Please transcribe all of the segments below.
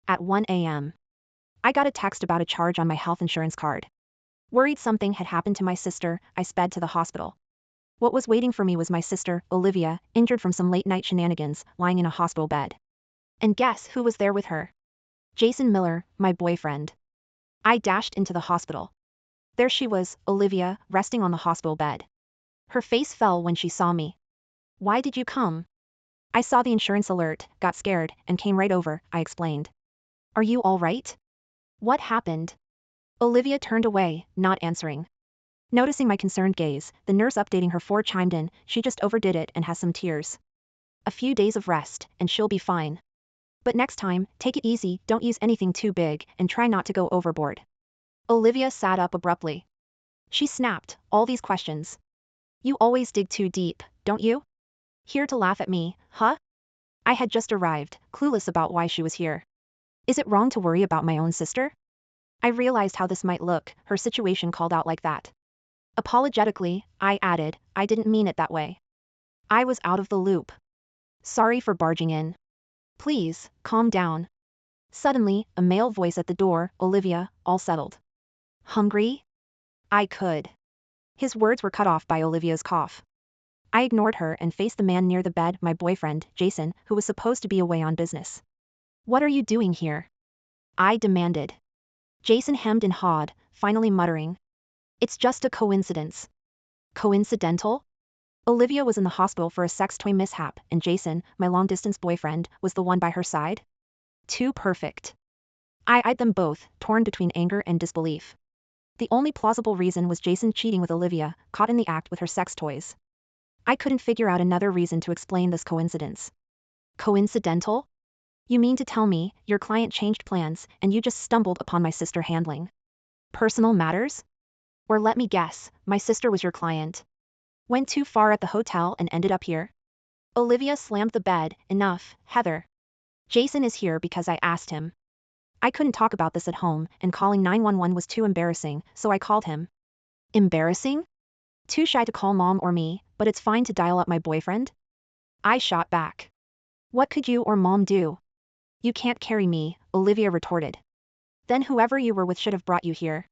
At 1 a.m. I got a text about a charge on my health insurance card. Worried something had happened to my sister, I sped to the hospital. What was waiting for me was my sister, Olivia, injured from some late-night shenanigans, lying in a hospital bed. And guess who was there with her? Jason Miller, my boyfriend. I dashed into the hospital. There she was, Olivia, resting on the hospital bed. Her face fell when she saw me. Why did you come? I saw the insurance alert, got scared, and came right over, I explained. Are you all right? What happened? Olivia turned away, not answering. Noticing my concerned gaze, the nurse updating her form chimed in, she just overdid it and has some tears. A few days of rest, and she'll be fine. But next time, take it easy, don't use anything too big, and try not to go overboard. Olivia sat up abruptly. She snapped, all these questions. You always dig too deep, don't you? Here to laugh at me, huh? I had just arrived, clueless about why she was here. Is it wrong to worry about my own sister? I realized how this might look, her situation called out like that. Apologetically, I added, I didn't mean it that way. I was out of the loop. Sorry for barging in. Please, calm down. Suddenly, a male voice at the door, Olivia, all settled. Hungry? I could. His words were cut off by Olivia's cough. I ignored her and faced the man near the bed, my boyfriend, Jason, who was supposed to be away on business. What are you doing here? I demanded. Jason hemmed and hawed, finally muttering. It's just a coincidence. Coincidental? Olivia was in the hospital for a sex toy mishap, and Jason, my long-distance boyfriend, was the one by her side? Too perfect. I eyed them both, torn between anger and disbelief. The only plausible reason was Jason cheating with Olivia, caught in the act with her sex toys. I couldn't figure out another reason to explain this coincidence. Coincidental? You mean to tell me, your client changed plans, and you just stumbled upon my sister handling personal matters? Or let me guess, my sister was your client. Went too far at the hotel and ended up here? Olivia slammed the bed, enough, Heather. Jason is here because I asked him. I couldn't talk about this at home, and calling 911 was too embarrassing, so I called him. Embarrassing? Too shy to call mom or me, but it's fine to dial up my boyfriend? I shot back. What could you or mom do? You can't carry me, Olivia retorted. Then whoever you were with should have brought you here.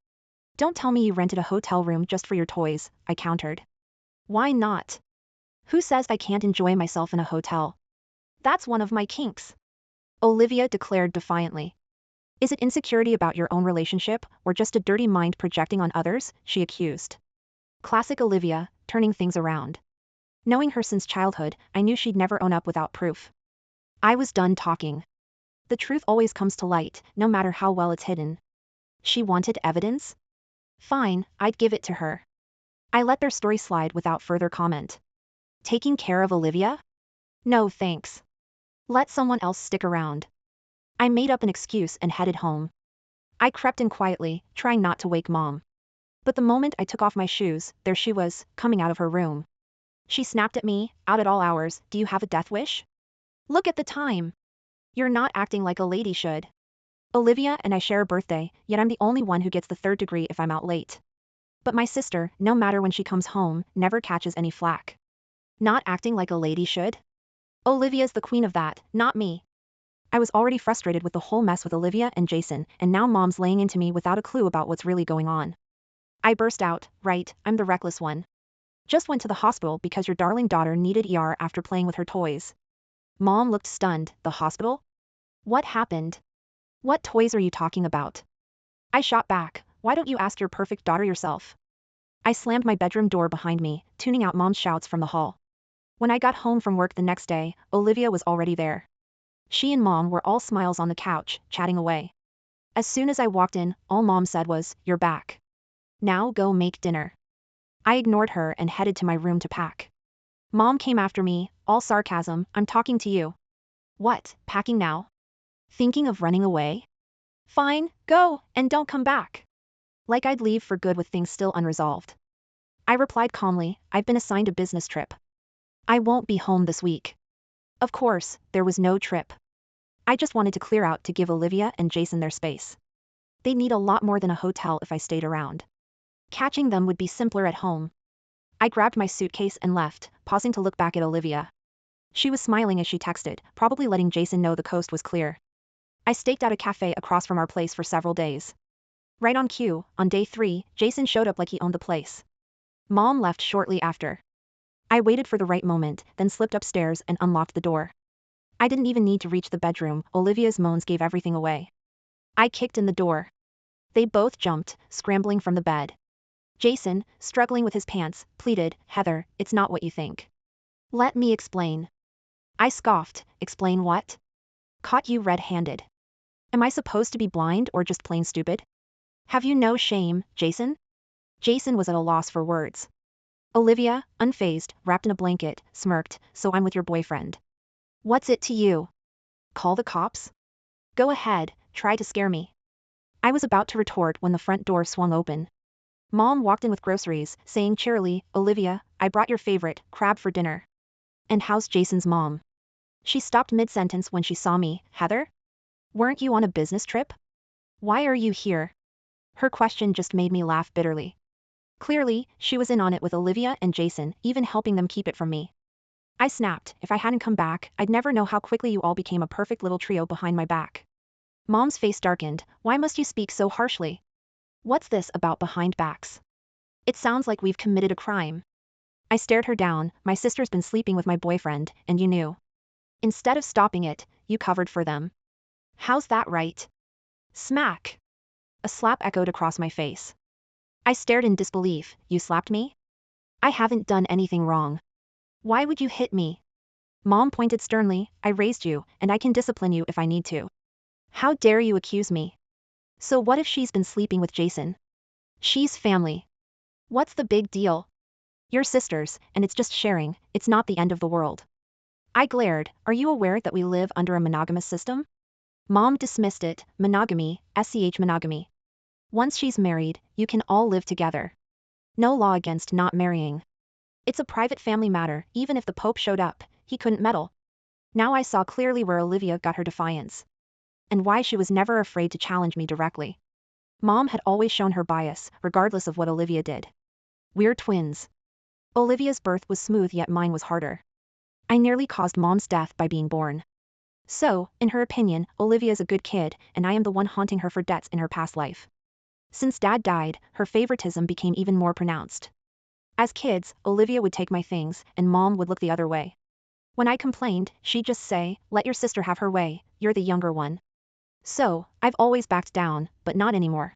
Don't tell me you rented a hotel room just for your toys, I countered. Why not? Who says I can't enjoy myself in a hotel? That's one of my kinks. Olivia declared defiantly. Is it insecurity about your own relationship, or just a dirty mind projecting on others? She accused. Classic Olivia, turning things around. Knowing her since childhood, I knew she'd never own up without proof. I was done talking. The truth always comes to light, no matter how well it's hidden. She wanted evidence? Fine, I'd give it to her. I let their story slide without further comment. Taking care of Olivia? No thanks. Let someone else stick around. I made up an excuse and headed home. I crept in quietly, trying not to wake mom. But the moment I took off my shoes, there she was, coming out of her room. She snapped at me, out at all hours, do you have a death wish? Look at the time. You're not acting like a lady should. Olivia and I share a birthday, yet I'm the only one who gets the third degree if I'm out late. But my sister, no matter when she comes home, never catches any flack. Not acting like a lady should? Olivia's the queen of that, not me. I was already frustrated with the whole mess with Olivia and Jason, and now mom's laying into me without a clue about what's really going on. I burst out, right, I'm the reckless one. Just went to the hospital because your darling daughter needed ER after playing with her toys. Mom looked stunned, the hospital? What happened? What toys are you talking about? I shot back, why don't you ask your perfect daughter yourself? I slammed my bedroom door behind me, tuning out mom's shouts from the hall. When I got home from work the next day, Olivia was already there. She and mom were all smiles on the couch, chatting away. As soon as I walked in, all mom said was, you're back. Now go make dinner. I ignored her and headed to my room to pack. Mom came after me, all sarcasm, I'm talking to you. What, packing now? Thinking of running away? Fine, go, and don't come back. Like I'd leave for good with things still unresolved. I replied calmly, I've been assigned a business trip. I won't be home this week. Of course, there was no trip. I just wanted to clear out to give Olivia and Jason their space. They'd need a lot more than a hotel if I stayed around. Catching them would be simpler at home. I grabbed my suitcase and left, pausing to look back at Olivia. She was smiling as she texted, probably letting Jason know the coast was clear. I staked out a cafe across from our place for several days. Right on cue, on day 3, Jason showed up like he owned the place. Mom left shortly after. I waited for the right moment, then slipped upstairs and unlocked the door. I didn't even need to reach the bedroom, Olivia's moans gave everything away. I kicked in the door. They both jumped, scrambling from the bed. Jason, struggling with his pants, pleaded, "Heather, it's not what you think. Let me explain." I scoffed, "Explain what? Caught you red-handed. Am I supposed to be blind or just plain stupid? Have you no shame, Jason?" Jason was at a loss for words. Olivia, unfazed, wrapped in a blanket, smirked, "So I'm with your boyfriend. What's it to you? Call the cops? Go ahead, try to scare me." I was about to retort when the front door swung open. Mom walked in with groceries, saying cheerily, "Olivia, I brought your favorite, crab for dinner." "And how's Jason's mom?" She stopped mid-sentence when she saw me. "Heather? Weren't you on a business trip? Why are you here?" Her question just made me laugh bitterly. Clearly, she was in on it with Olivia and Jason, even helping them keep it from me. I snapped, "If I hadn't come back, I'd never know how quickly you all became a perfect little trio behind my back." Mom's face darkened. "Why must you speak so harshly? What's this about behind backs? It sounds like we've committed a crime." I stared her down. "My sister's been sleeping with my boyfriend, and you knew. Instead of stopping it, you covered for them. How's that right?" Smack! A slap echoed across my face. I stared in disbelief. "You slapped me? I haven't done anything wrong. Why would you hit me?" Mom pointed sternly. "I raised you, and I can discipline you if I need to. How dare you accuse me? So what if she's been sleeping with Jason? She's family. What's the big deal? You're sisters, and it's just sharing, it's not the end of the world." I glared. "Are you aware that we live under a monogamous system?" Mom dismissed it. "Monogamy, monogamy. Once she's married, you can all live together. No law against not marrying. It's a private family matter, even if the Pope showed up, he couldn't meddle." Now I saw clearly where Olivia got her defiance. And why she was never afraid to challenge me directly. Mom had always shown her bias, regardless of what Olivia did. We're twins. Olivia's birth was smooth yet mine was harder. I nearly caused Mom's death by being born. So, in her opinion, Olivia's a good kid, and I am the one haunting her for debts in her past life. Since Dad died, her favoritism became even more pronounced. As kids, Olivia would take my things, and Mom would look the other way. When I complained, she'd just say, "Let your sister have her way, you're the younger one." So, I've always backed down, but not anymore.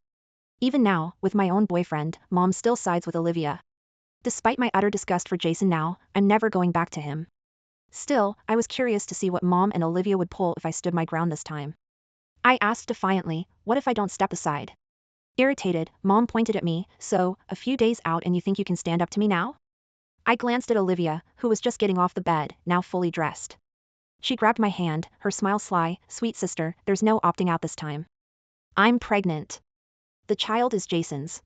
Even now, with my own boyfriend, Mom still sides with Olivia. Despite my utter disgust for Jason now, I'm never going back to him. Still, I was curious to see what Mom and Olivia would pull if I stood my ground this time. I asked defiantly, "What if I don't step aside?" Irritated, Mom pointed at me. "So, a few days out and you think you can stand up to me now?" I glanced at Olivia, who was just getting off the bed, now fully dressed. She grabbed my hand, her smile sly. "Sweet sister, there's no opting out this time. I'm pregnant. The child is Jason's."